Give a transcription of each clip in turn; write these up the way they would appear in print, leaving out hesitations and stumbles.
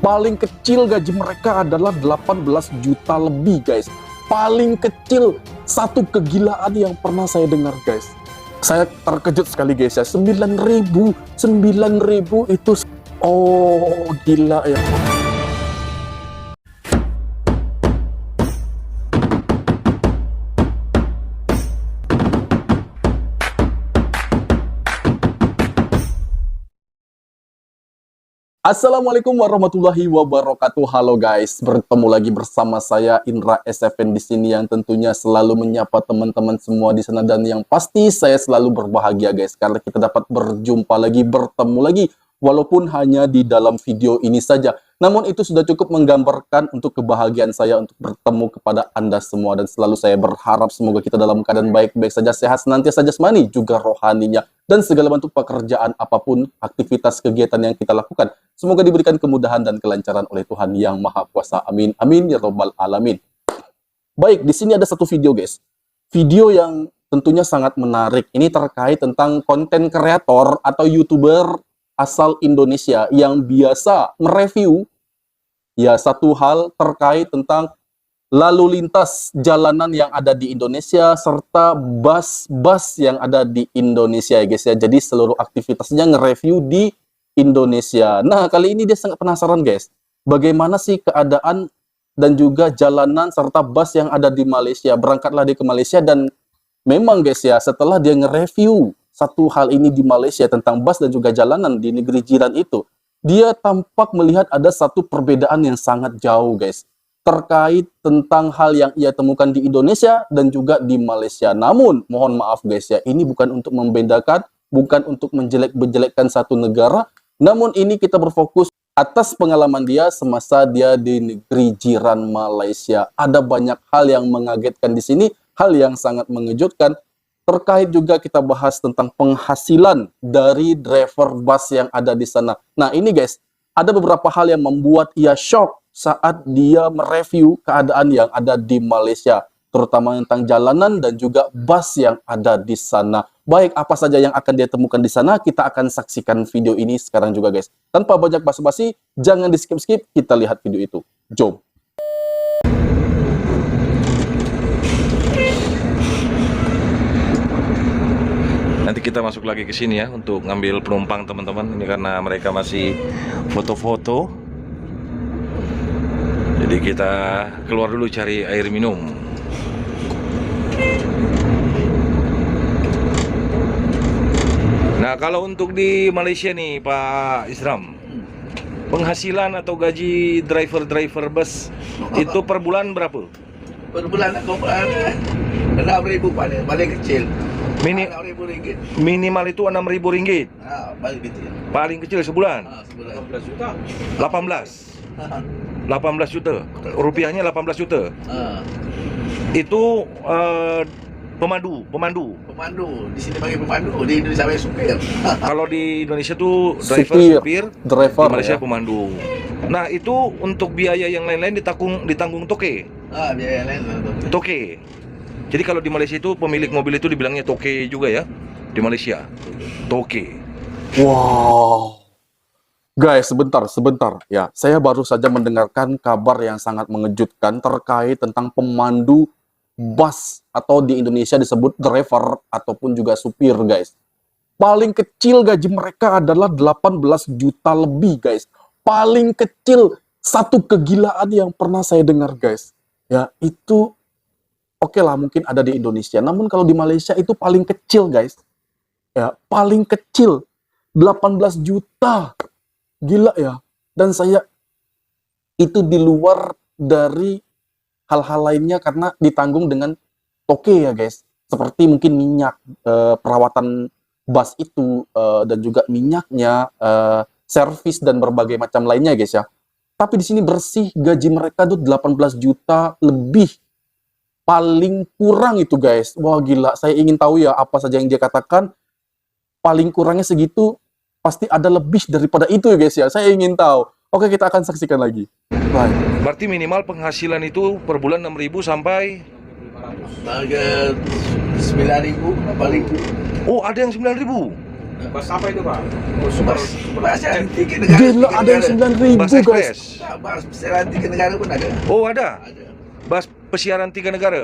Paling kecil gaji mereka adalah 18 juta lebih, guys. Paling kecil, satu kegilaan yang pernah saya dengar, guys. Saya terkejut sekali, guys ya. 9.000 itu, oh gila ya. Assalamualaikum warahmatullahi wabarakatuh. Halo guys, bertemu lagi bersama saya Indra SFN di sini yang tentunya selalu menyapa teman-teman semua di sana, dan yang pasti saya selalu berbahagia guys karena kita dapat berjumpa lagi, bertemu lagi walaupun hanya di dalam video ini saja. Namun itu sudah cukup menggambarkan untuk kebahagiaan saya untuk bertemu kepada Anda semua, dan selalu saya berharap semoga kita dalam keadaan baik-baik saja, sehat senantiasa jasmani juga rohaninya, dan segala bentuk pekerjaan apapun, aktivitas kegiatan yang kita lakukan, semoga diberikan kemudahan dan kelancaran oleh Tuhan Yang Maha Kuasa. Amin, amin, ya robbal alamin. Baik, di sini ada satu video guys. Video yang tentunya sangat menarik. Ini terkait tentang konten kreator atau YouTuber asal Indonesia yang biasa mereview ya satu hal terkait tentang lalu lintas jalanan yang ada di Indonesia serta bus-bus yang ada di Indonesia ya guys ya. Jadi seluruh aktivitasnya nge-review di Indonesia. Nah, kali ini dia sangat penasaran guys, bagaimana sih keadaan dan juga jalanan serta bus yang ada di Malaysia. Berangkatlah dia ke Malaysia, dan memang guys ya, setelah dia nge-review satu hal ini di Malaysia tentang bus dan juga jalanan di negeri jiran itu, dia tampak melihat ada satu perbedaan yang sangat jauh guys, terkait tentang hal yang ia temukan di Indonesia dan juga di Malaysia. Namun, mohon maaf guys ya, ini bukan untuk membedakan, bukan untuk menjelek-jelekkan satu negara, namun ini kita berfokus atas pengalaman dia semasa dia di negeri jiran Malaysia. Ada banyak hal yang mengagetkan di sini, hal yang sangat mengejutkan. Terkait juga kita bahas tentang penghasilan dari driver bus yang ada di sana. Nah ini guys, ada beberapa hal yang membuat ia shock saat dia mereview keadaan yang ada di Malaysia, terutama tentang jalanan dan juga bus yang ada di sana. Baik, apa saja yang akan dia temukan di sana, kita akan saksikan video ini sekarang juga guys. Tanpa banyak basa-basi, jangan di skip-skip, kita lihat video itu. Jom. Nanti kita masuk lagi ke sini ya untuk ngambil penumpang teman-teman. Ini karena mereka masih foto-foto. Jadi kita keluar dulu cari air minum. Nah, kalau untuk di Malaysia nih Pak Isram, penghasilan atau gaji driver bus itu per bulan berapa? Per bulan aku 6.000 paling kecil. Minimal itu RM6.000. Paling kecil. Paling kecil sebulan. Sebulan 18 juta. 18 juta. Rupiahnya 18 juta. Itu pemandu. Pemandu. Di sini panggil pemandu. Di Indonesia panggil supir. Kalau di Indonesia tuh supir, driver di Malaysia ya. Pemandu. Nah, itu untuk biaya yang lain-lain ditanggung toke. Biaya lain. Toke. Jadi kalau di Malaysia itu pemilik mobil itu dibilangnya toke juga ya. Di Malaysia. Toke. Wow. Guys, sebentar ya. Saya baru saja mendengarkan kabar yang sangat mengejutkan terkait tentang pemandu bus atau di Indonesia disebut driver ataupun juga supir guys. Paling kecil gaji mereka adalah 18 juta lebih guys. Paling kecil, satu kegilaan yang pernah saya dengar guys. Ya, itu oke lah mungkin ada di Indonesia. Namun kalau di Malaysia itu paling kecil guys. Ya, paling kecil 18 juta. Gila ya. Dan saya itu di luar dari hal-hal lainnya karena ditanggung dengan toke ya guys. Seperti mungkin minyak, perawatan bus itu, dan juga minyaknya, servis dan berbagai macam lainnya guys ya. Tapi di sini bersih gaji mereka tuh 18 juta lebih. Paling kurang itu guys. Wah gila, saya ingin tahu ya apa saja yang dia katakan. Paling kurangnya segitu, pasti ada lebih daripada itu ya guys ya. Saya ingin tahu. Oke, kita akan saksikan lagi. Baik. Berarti minimal penghasilan itu per bulan 6.000 sampai Harga 9.000, 8.000. Oh, ada yang 9.000. Bus apa itu Pak? Oh, super. Bas yang 3 negara. Gila, ada yang 9.000 Bus guys. Express. Bas pesiaran 3 negara pun ada. Oh, ada. Ada. Bus pesiaran 3 negara.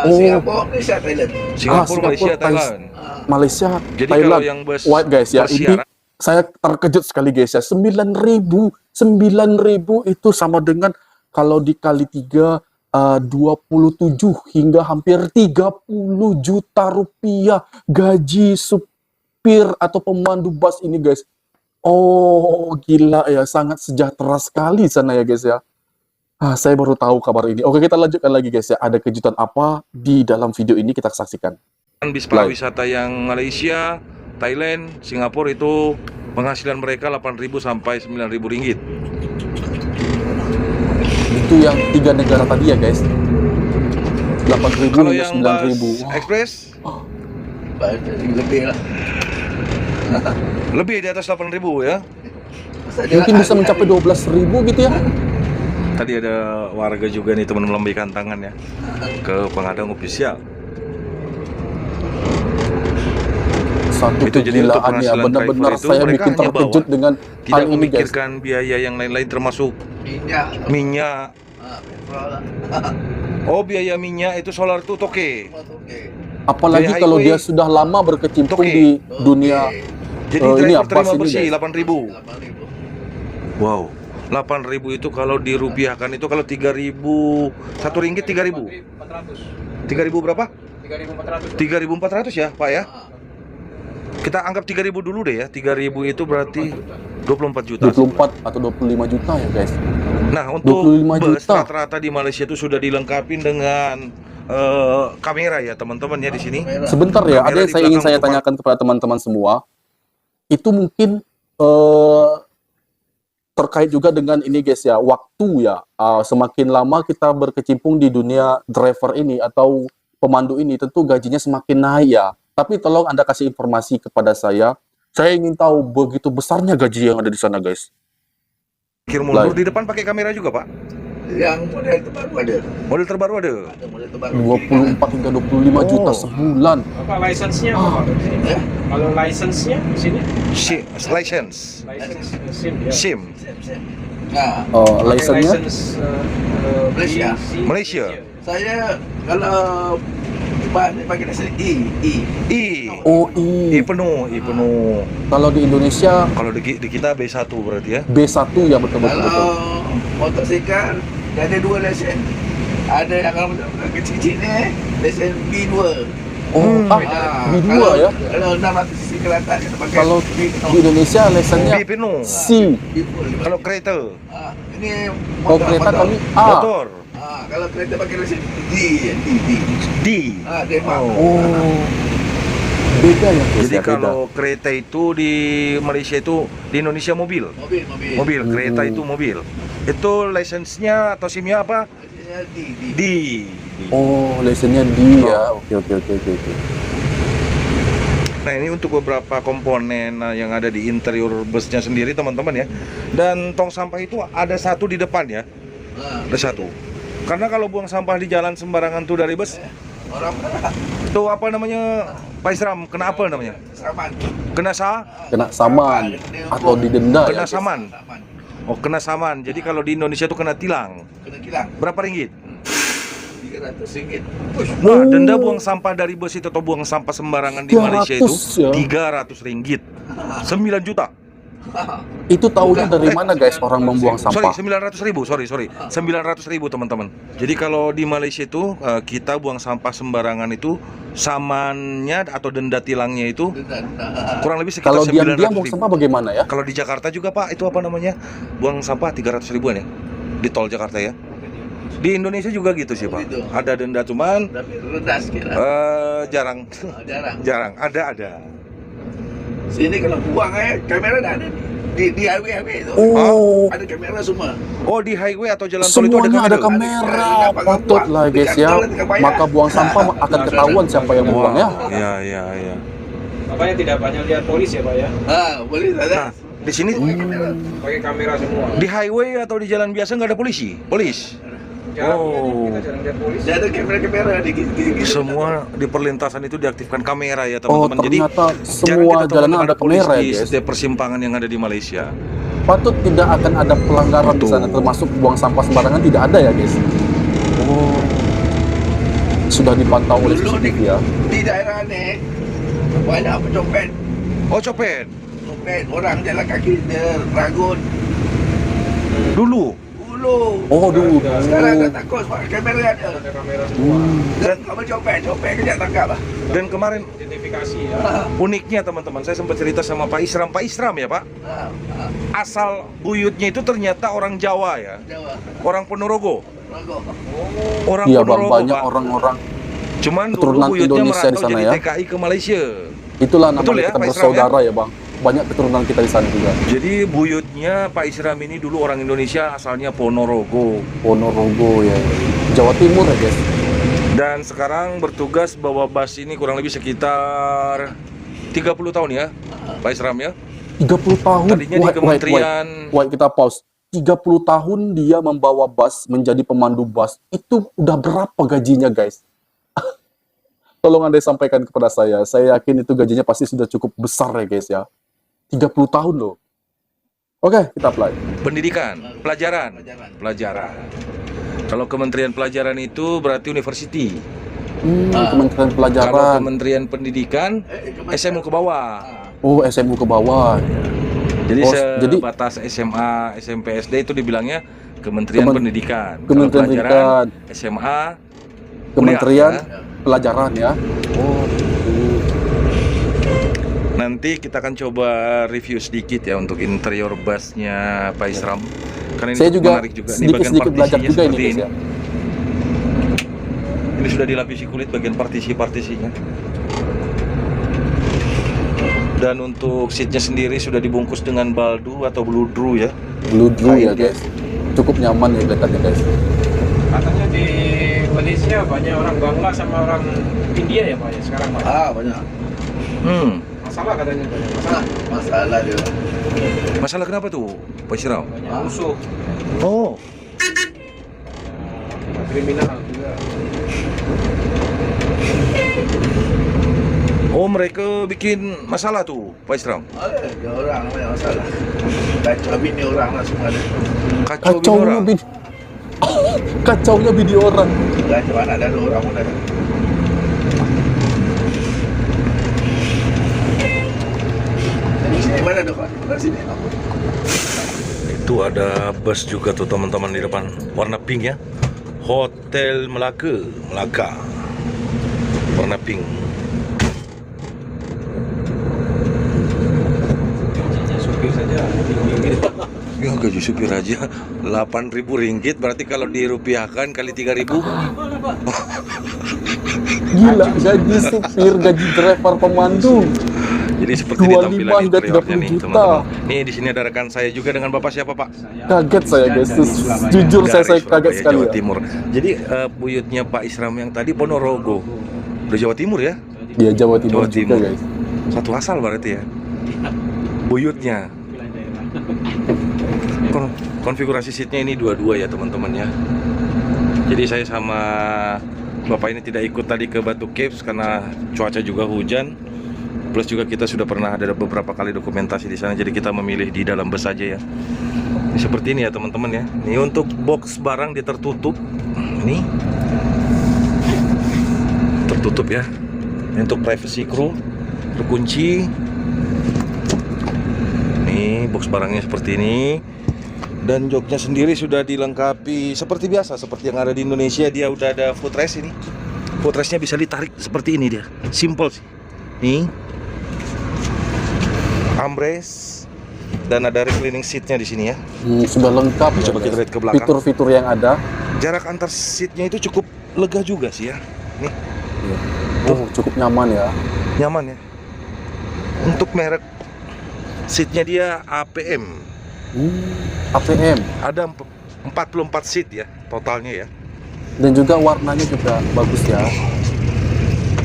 Oh. Singapura, Malaysia, Thailand. Singapura, Malaysia, Singapura, Thailand. Malaysia, Jadi Thailand. kalau yang bus White guys ya, ini bersiaran- saya terkejut sekali guys ya. 9.000 itu sama dengan kalau dikali 3 27 hingga hampir 30 juta rupiah gaji supir atau pemandu bus ini guys. Oh gila ya, sangat sejahtera sekali sana ya guys ya. Saya baru tahu kabar ini. Oke, kita lanjutkan lagi guys ya. Ada kejutan apa di dalam video ini, kita saksikan. bis pariwisata yang Malaysia, Thailand, Singapura itu penghasilan mereka 8.000 sampai 9.000 ringgit. Itu yang 3 negara tadi ya guys. 8.000 Kalau hingga yang 9.000. bus express Lebih lah. lebih di atas 8.000 ya. Mungkin bisa mencapai 12.000 gitu ya. Tadi ada warga juga nih teman melambaikan tangan ya ke pengadang ofisial. Satu Itu jadi untuk kegilaan ya, penghasilan benar-benar driver itu saya mereka bikin hanya terkejut bawa, dengan tidak hal ini guys. memikirkan biaya yang lain-lain termasuk minyak. Petrol. Oh, biaya minyak itu solar itu oke. Apalagi Dari kalau highway, dia sudah lama berkecimpung Toke. di dunia Jadi ini driver ya, terima bus ini, bersih guys. 8.000. Wow. 8.000 itu kalau dirupiahkan itu kalau 3.000 1 ringgit 3.000. 3.000 berapa? 3.400 ya, Pak ya? Kita anggap 3.000 dulu deh ya. 3.000 itu berarti 24 juta. 24 atau 25 juta ya guys. Nah, untuk 25 bus juta. rata-rata di Malaysia itu sudah dilengkapi dengan kamera ya, teman-teman ya di sini. Sebentar ya, Kamera ada yang di saya ingin belakang saya untuk tanyakan kepada teman-teman semua. Itu mungkin terkait juga dengan ini guys ya, waktu ya. Semakin lama kita berkecimpung di dunia driver ini atau pemandu ini, tentu gajinya semakin naik ya. Tapi tolong Anda kasih informasi kepada saya. Saya ingin tahu begitu besarnya gaji yang ada di sana guys. Kir mundur di depan pakai kamera juga, Pak. Yang model terbaru ada. Model terbaru ada. Ada model terbaru. 24 hingga 25 juta Oh. sebulan. Apa license-nya apa Pak? Ya. Kalau license-nya di sini? License. License SIM ya. SIM. Nah, Pakai License-nya license Malaysia. Malaysia. saya kalau pakai license I. Oh, I penuh, I penuh. kalau di Indonesia Kalau di kita B1 berarti ya. B1 ya betul-betul. Kalau motosikal dia ada 2 lesen. Ada yang kalau kecil-kecil ni lesen B2. Oh, B2 kalau, ya. Kalau 600 cc ke atas kita pakai Kalau B di Indonesia lisensinya B penuh. C. Kalau kereta, ini Oh, kereta kami A. motor, kalau kereta pakai lesen D. D. Denmark. Oh. Beda ya guys Jadi ya, beda. kalau kereta itu di Malaysia itu, di Indonesia mobil. Mobil, kereta itu mobil. Itu lisensinya atau SIM-nya apa? Lisensinya D. D. Oh, lisensinya D ya. Oke. Nah, ini untuk beberapa komponen yang ada di interior busnya sendiri, teman-teman ya. Dan tong sampah itu ada satu di depan ya. Ada satu. Karena kalau buang sampah di jalan sembarangan tuh dari bus, Orang itu apa namanya, Pak Isram, kena apa namanya? Saman. Kena Kena saman atau didenda Kena ya. saman. Oh, kena saman. Jadi kalau di Indonesia itu kena tilang. Kena kilang. Berapa ringgit? RM300. Nah, denda buang sampah dari bus itu atau buang sampah sembarangan di Malaysia itu 300 ya. 300 ringgit. 9 juta. Itu tahunya dari mana guys orang membuang sampah? Sorry, 900 ribu, sorry 900 ribu teman-teman. Jadi kalau di Malaysia itu kita buang sampah sembarangan itu samannya atau denda tilangnya itu kurang lebih sekitar Kalau 900 diam-diam buang ribu. sampah bagaimana ya? Kalau di Jakarta juga Pak, itu apa namanya, buang sampah 300 ribuan ya di tol Jakarta ya. Di Indonesia juga gitu sih Pak, Gitu. ada denda cuman Tapi rendah sikit lah. jarang Jarang. ada. Sini kalau buang kamera dah ada di highway itu. Oh, Ada kamera semua. Oh, di highway atau jalan tol itu semuanya ada kamera? kamera. Patutlah guys ya. Maka buang sampah akan ketahuan siapa yang buang ya. Iya. Makanya tidak banyak lihat polis ya Pak ya. Boleh Nah, ada. di sini Pakai kamera semua. di highway atau di jalan biasa nggak ada polis. Oh. Kita jarang lihat polisi. Dia ada kamera di gitu. Semua di perlintasan itu diaktifkan kamera ya Oh, teman-teman. Jadi ternyata jarang semua kita jalanan temukan ada polisi kamera di ya, guys. setiap persimpangan yang ada di Malaysia. Patut tidak akan ada pelanggaran di sana, Betul. termasuk buang sampah sembarangan tidak ada ya guys. Oh, sudah dipantau oleh Dulu CCTV ya. di daerah ni banyak pencopet. Oh, copet. Copet orang jalan kaki dia ragut. Dulu. Dulu. Oh, dulu. Sekarang dah takut sebab kamera ada. Ada kamera semua. Dan kamu copet kejap tangkap lah. Dan kemarin Identifikasi ya. uniknya teman-teman, saya sempat cerita sama Pak Isram. Pak Isram ya Pak, asal buyutnya itu ternyata orang Jawa ya, Jawa. orang Ponorogo. Ragut. Orang Iya bang, Ponorogo banyak Pak. orang-orang. Cuman dulu keturunan buyutnya Indonesia di merantau sana jadi ya. TKI ke Malaysia. Itulah Betul namanya ya, kita Pak Isram, bersaudara ya bang. Banyak keturunan kita di sana juga. Jadi buyutnya Pak Isram ini dulu orang Indonesia, asalnya Ponorogo. Ponorogo ya, Jawa Timur ya guys. Dan sekarang bertugas bawa bus ini kurang lebih sekitar 30 tahun ya, Pak Isram ya. 30 tahun. Tadinya di kementerian. Wait, kita pause. 30 tahun dia membawa bus, menjadi pemandu bus. Itu udah berapa gajinya guys? Tolong Anda sampaikan kepada saya. Saya yakin itu gajinya pasti sudah cukup besar ya guys ya. 30 tahun loh. Oke, kita apply. Pendidikan, pelajaran. Kalau Kementerian Pelajaran itu berarti university. Kementerian Kalau Pelajaran. Kementerian Pendidikan, SMU ke bawah. Oh, SMU ke bawah. Jadi Oh, sebatas SMA, SMP, SD itu dibilangnya Kementerian Pendidikan. Kementerian Kalau pelajaran, Pendidikan. SMA, Kementerian kuliah, ya. Pelajaran ya. Oh. Nanti kita akan coba review sedikit ya untuk interior busnya Pak Isram. Karena ini Saya juga menarik juga. Ini bagian sedikit-sedikit belajar partisinya juga ini seperti guys ini. ya. Ini sudah dilapisi kulit bagian partisi-partisinya. Dan untuk seatnya sendiri sudah dibungkus dengan baldu atau bludru ya. Bludru ya Kainnya. guys. Cukup nyaman ya kelihatannya guys. Katanya di Malaysia banyak orang Bangla sama orang India ya Pak ya sekarang Pak. Banyak. Masalah katanya banyak masalah. Masalah dia. Masalah kenapa tuh, Pak Isram? Banyak musuh. Oh, Kriminal juga. oh mereka bikin masalah tuh, Pak Isram. Dia orang banyak masalah. Kacau bini orang lah semua ada. Kacau bini Kacaunya orang. bini. Kacaunya bini orang. Kacau anak dan orang pun ada. Di sini mana ada Pak? Di sini. Itu ada bus juga tuh teman-teman di depan, warna pink ya. Hotel Melaka. Warna pink. Supir saja tinggi gitu. Ya gaji supir aja 8.000 ringgit, berarti kalau dirupiahkan kali 3.000. Gila, gaji supir, gaji driver pemandu. Jadi seperti ini 25 tampilan hingga interiornya 30 nih juta. teman-teman. Nih di sini ada rekan saya juga dengan Bapak siapa Pak? Kaget saya guys. Jujur Dari saya kaget Surabaya, sekali Jawa ya. Timur. Jadi buyutnya Pak Isram yang tadi Ponorogo. Udah Jawa Timur ya? Dia Jawa Timur Jawa juga Timur. guys. Satu asal berarti ya. Buyutnya. Konfigurasi seatnya ini dua-dua ya teman-teman ya. Jadi saya sama Bapak ini tidak ikut tadi ke Batu Caves karena cuaca juga hujan. Plus juga kita sudah pernah ada beberapa kali dokumentasi di sana, jadi kita memilih di dalam bus saja ya. Ini seperti ini ya teman-teman ya. Ini untuk box barang dia tertutup. Ini tertutup ya. Ini untuk privacy crew terkunci. Nih box barangnya seperti ini. Dan joknya sendiri sudah dilengkapi seperti biasa, seperti yang ada di Indonesia. Dia udah ada footrest ini. Footrestnya bisa ditarik seperti ini dia. Simple sih. Nih. Armrest dan ada reclining seatnya di sini ya. Sudah lengkap. Coba ya, kita guys. lihat ke belakang. Fitur-fitur yang ada. Jarak antar seatnya itu cukup lega juga sih ya. Nih, Oh, cukup nyaman ya. nyaman ya. Untuk merek seatnya dia APM. APM. Ada 44 seat ya totalnya ya. Dan juga warnanya juga bagus ya.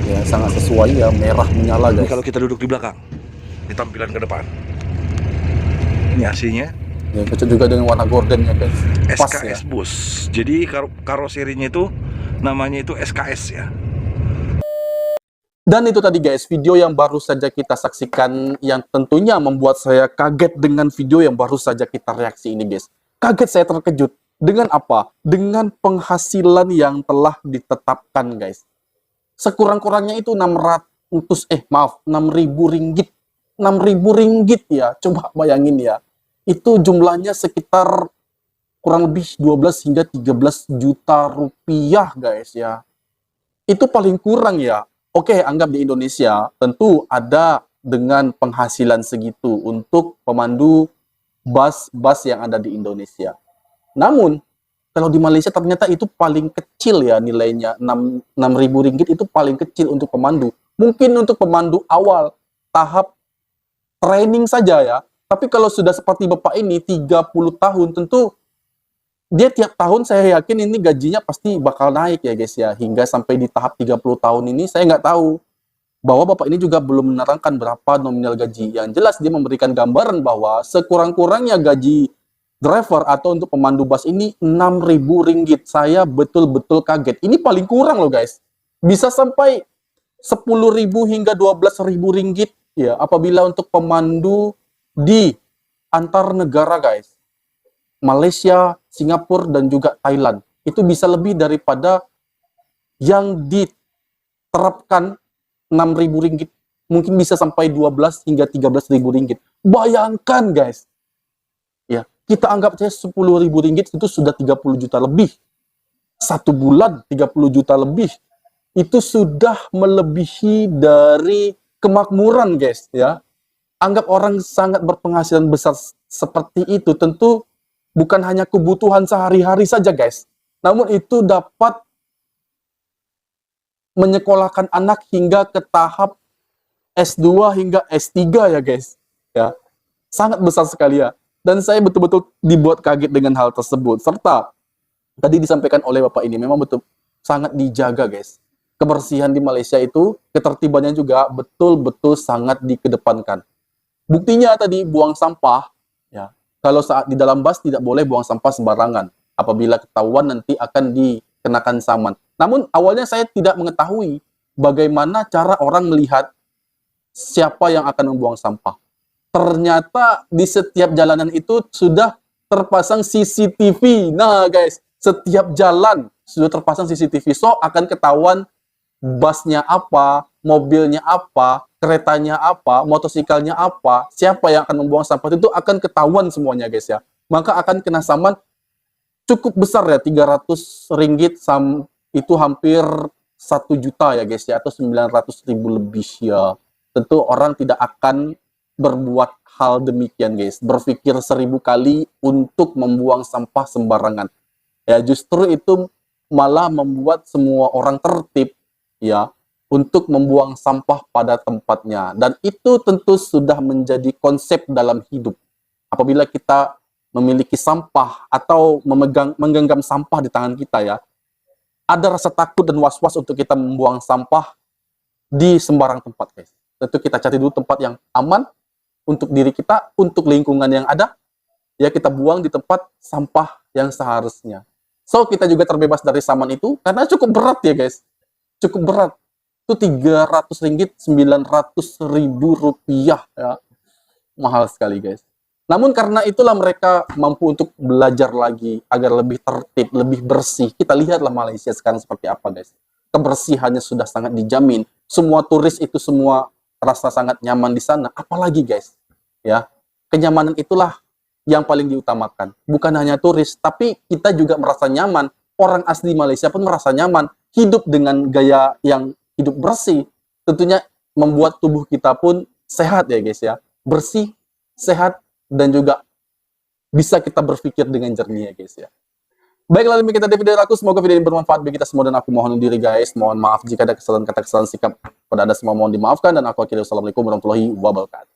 Ya, sangat sesuai ya, merah menyala Ini guys. kalau kita duduk di belakang, di tampilan ke depan. Ini AC-nya. Ya, cocok juga dengan warna gorden ya guys. Pas ya. SKS Bus. Jadi karoserinya itu namanya itu SKS ya. Dan itu tadi guys, video yang baru saja kita saksikan yang tentunya membuat saya kaget dengan video yang baru saja kita reaksi ini guys. Kaget, saya terkejut. Dengan apa? Dengan penghasilan yang telah ditetapkan guys. Sekurang-kurangnya itu 6.000 ringgit. 6.000 ringgit ya. Coba bayangin ya. Itu jumlahnya sekitar kurang lebih 12 hingga 13 juta rupiah guys ya. Itu paling kurang ya. Oke, anggap di Indonesia tentu ada dengan penghasilan segitu untuk pemandu bus yang ada di Indonesia. Namun, kalau di Malaysia ternyata itu paling kecil ya nilainya. 6.000 ringgit itu paling kecil untuk pemandu. Mungkin untuk pemandu awal, tahap training saja ya. Tapi kalau sudah seperti Bapak ini, 30 tahun, tentu dia tiap tahun saya yakin ini gajinya pasti bakal naik ya guys ya. Hingga sampai di tahap 30 tahun ini saya nggak tahu. Bahwa Bapak ini juga belum menerangkan berapa nominal gaji. Yang jelas dia memberikan gambaran bahwa sekurang-kurangnya gaji driver atau untuk pemandu bus ini 6.000 ringgit. Saya betul-betul kaget. Ini paling kurang loh guys. Bisa sampai 10.000 hingga 12.000 ringgit ya apabila untuk pemandu di antar negara guys. Malaysia, Singapura, dan juga Thailand. Itu bisa lebih daripada yang diterapkan 6.000 ringgit. Mungkin bisa sampai 12 hingga 13.000 ringgit. Bayangkan guys. Ya, kita anggap saja 10.000 ringgit itu sudah 30 juta lebih. Satu bulan 30 juta lebih. Itu sudah melebihi dari kemakmuran guys ya. Anggap orang sangat berpenghasilan besar seperti itu tentu bukan hanya kebutuhan sehari-hari saja guys, namun itu dapat menyekolahkan anak hingga ke tahap S2 hingga S3 ya guys. Ya, sangat besar sekali ya. Dan saya betul-betul dibuat kaget dengan hal tersebut. Serta tadi disampaikan oleh Bapak ini memang betul sangat dijaga guys. Kebersihan di Malaysia itu, ketertibannya juga betul-betul sangat dikedepankan. Buktinya tadi buang sampah ya. Kalau saat di dalam bus tidak boleh buang sampah sembarangan. Apabila ketahuan nanti akan dikenakan saman. Namun awalnya saya tidak mengetahui bagaimana cara orang melihat siapa yang akan membuang sampah. Ternyata di setiap jalanan itu sudah terpasang CCTV. Nah guys, setiap jalan sudah terpasang CCTV. So akan ketahuan busnya apa, mobilnya apa, keretanya apa, motosikalnya apa, siapa yang akan membuang sampah itu akan ketahuan semuanya guys ya. Maka akan kena saman cukup besar ya, 300 ringgit itu hampir 1 juta ya guys ya, atau 900.000 lebih ya. Tentu orang tidak akan berbuat hal demikian guys, berpikir 1000 kali untuk membuang sampah sembarangan. Ya justru itu malah membuat semua orang tertib ya, untuk membuang sampah pada tempatnya. Dan itu tentu sudah menjadi konsep dalam hidup. Apabila kita memiliki sampah atau menggenggam sampah di tangan kita ya, ada rasa takut dan was-was untuk kita membuang sampah di sembarang tempat guys. Tentu kita cari dulu tempat yang aman untuk diri kita, untuk lingkungan yang ada. Ya kita buang di tempat sampah yang seharusnya. So kita juga terbebas dari saman itu karena cukup berat ya guys. Cukup berat. Itu 300 ringgit, 900.000 rupiah ya. Mahal sekali guys. Namun karena itulah mereka mampu untuk belajar lagi agar lebih tertib, lebih bersih. Kita lihatlah Malaysia sekarang seperti apa guys. Kebersihannya sudah sangat dijamin. Semua turis itu semua rasa sangat nyaman di sana. Apalagi guys, ya kenyamanan itulah yang paling diutamakan. Bukan hanya turis, tapi kita juga merasa nyaman. Orang asli Malaysia pun merasa nyaman. Hidup dengan gaya yang hidup bersih, tentunya membuat tubuh kita pun sehat ya guys ya. Bersih, sehat, dan juga bisa kita berpikir dengan jernih ya guys ya. Baiklah, demikian tadi video aku. Semoga video ini bermanfaat bagi kita semua dan aku mohon diri guys. Mohon maaf jika ada kesalahan kata, kesalahan sikap pada Anda semua, mohon dimaafkan. Dan aku akhiri, wassalamualaikum warahmatullahi wabarakatuh.